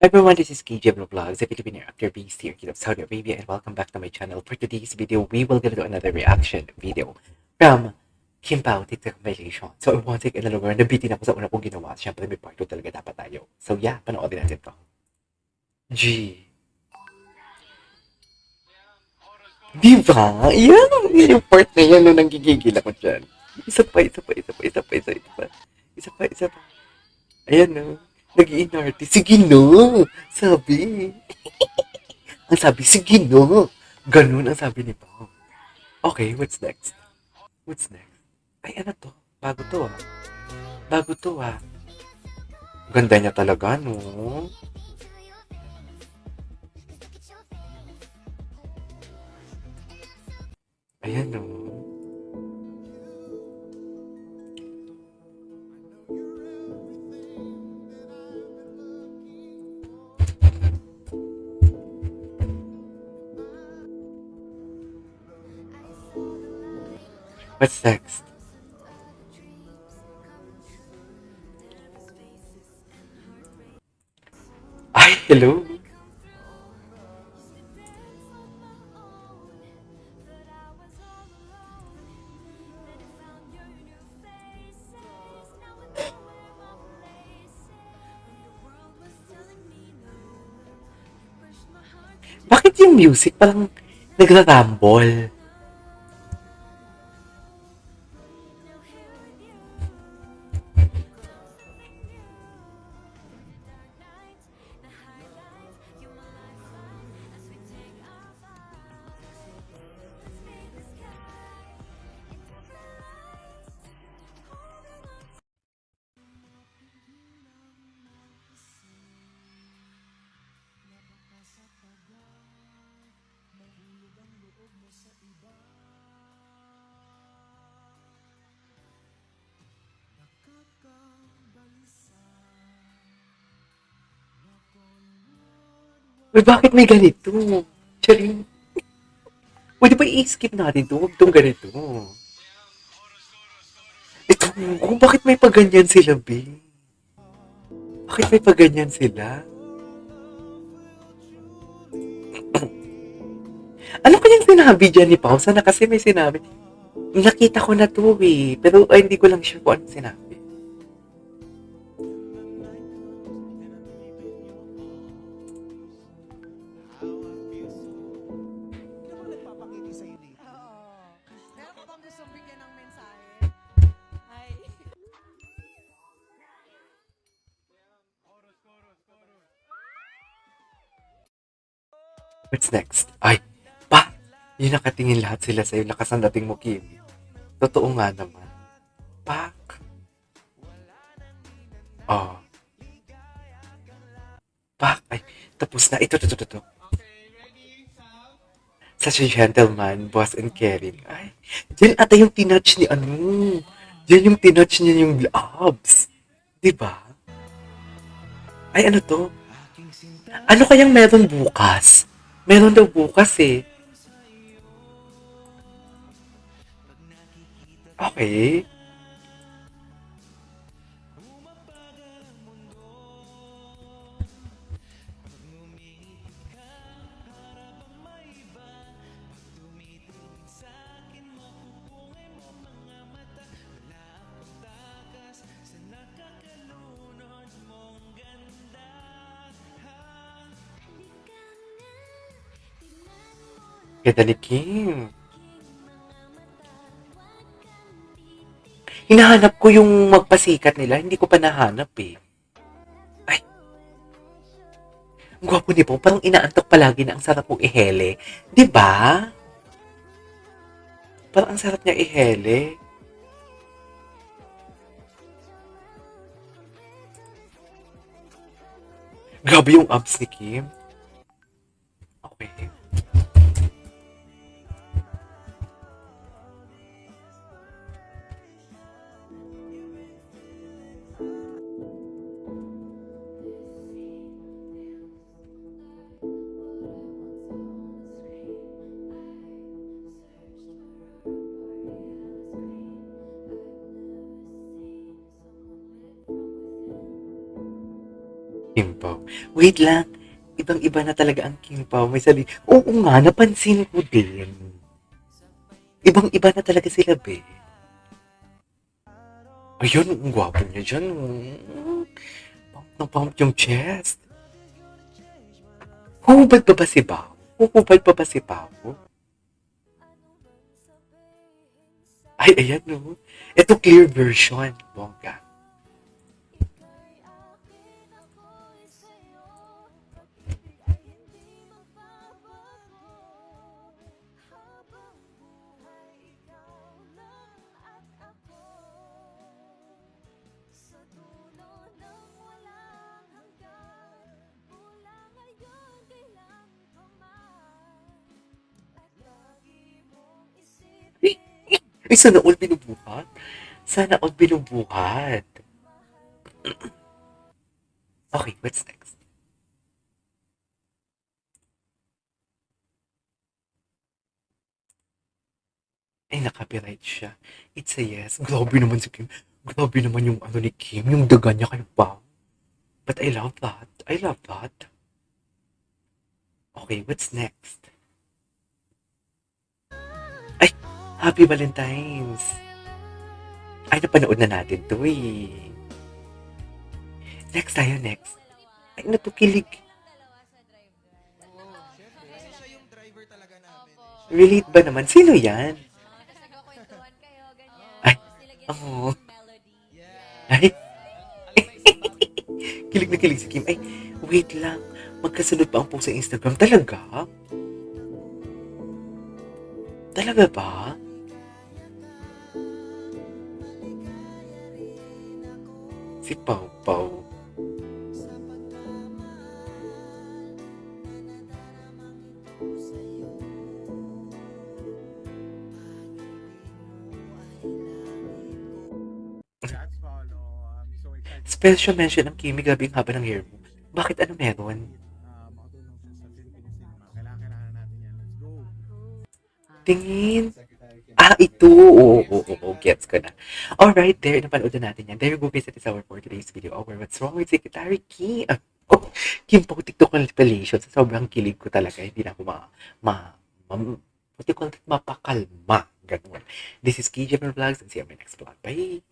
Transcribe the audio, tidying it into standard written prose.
Everyone, this is KJ Vlogs, a Filipino actor based here in Saudi Arabia, and welcome back to my channel. For today's video, we will gonna do another reaction video from Kim Pao TikTok compilation. So, I want to take another word. Nabitin ako sa una kong ginawa. Siyempre, may part 2 talaga dapat tayo. So, yeah, panoorin natin to. G. Di ba? Yan! Yung part na yan, no, nanggigigil ako dyan. Isa pa. Isa pa. Ayan, no. Nag-iinarte. Sige, no. Sabi. Ang sabi, sige, no. Ganun ang sabi ni Pao. Okay, what's next? Ay, ano to? Bago to, ah. Ganda niya talaga, no? Ayan, no? What's next? Ay, hello? Bakit yung music parang nagra-rumble? Uy, bakit may ganito? Charing. Pwede ba i-skip natin to? Huwag tong ganito. Ito, kung bakit may paganyan sila, B? Bakit may paganyan sila? Ano kayang sinabi dyan ni Pao? Sana kasi may sinabi. Nakita ko na to eh. Pero ay, hindi ko lang sure kung anong sinabi. What's next? Ay, pa! Yung nakatingin lahat sila sa'yo. Lakas ang dating mo, Kim. Totoo nga naman. Pak! Oh. Pak! Ay, tapos na. Ito. Such a gentleman, boss and caring. Ay, dyan ata yung tinouch ni ano. Dyan yung tinouch niya yung abs. Diba? Ay, ano to? Ano kayang meron bukas? Meron daw bukas eh. Okay. Ganda ni Kim. Hinahanap ko yung magpasikat nila. Hindi ko pa nahanap eh. Ay, ang gwapo ni po. Parang inaantok palagi na ang sarap mong ihele. Di ba? Parang ang sarap niya ihele. Grabe yung abs ni Kim. Okay. Kim Pao. Wait lang. Ibang-iba na talaga ang Kim Pao. May sali. Oo nga, napansin ko din. Ibang-iba na talaga sila, be. Ayun, ang gwapo niya dyan. Pump na pump yung chest. Hubad pa ba si Bao? Hubad pa ba si Bao? Ay, ayan no. Ito clear version. Bongga. Ay, sana all binubuhat. Sana all binubuhat. Okay, what's next? Ay, naka-copyright siya. It's a yes. Grabe naman si Kim. Grabe naman yung ano ni Kim. Yung daga niya kay Bao. But I love that. I love that. Okay, what's next? Ay, Happy Valentine's. Ay, napanood na natin to eh. Next tayo, next. Ay, natukilig. Relate ba naman? Sino yan? Ay, oh. Ay, kilig na kilig si Kim. Ay, wait lang. Magkasunod pa ang post sa Instagram. Talaga? Talaga ba? Si Pau Pau. Special mention ng Kimi, grabe yung haba ng hair mo. Bakit ano meron? Tingin. Ah, ito. Oo, gets ko na. Alright, there, napanood na natin yan. There you go, guys. That is our for today's video. Over what's wrong with Secretary Kim. Oh, Kim po, TikTok manipulation. Sa sobrang kilig ko talaga, hindi na ako what you call it, mapakalma. Ganun. This is KJ Vlogs and see you on my next vlog. Bye!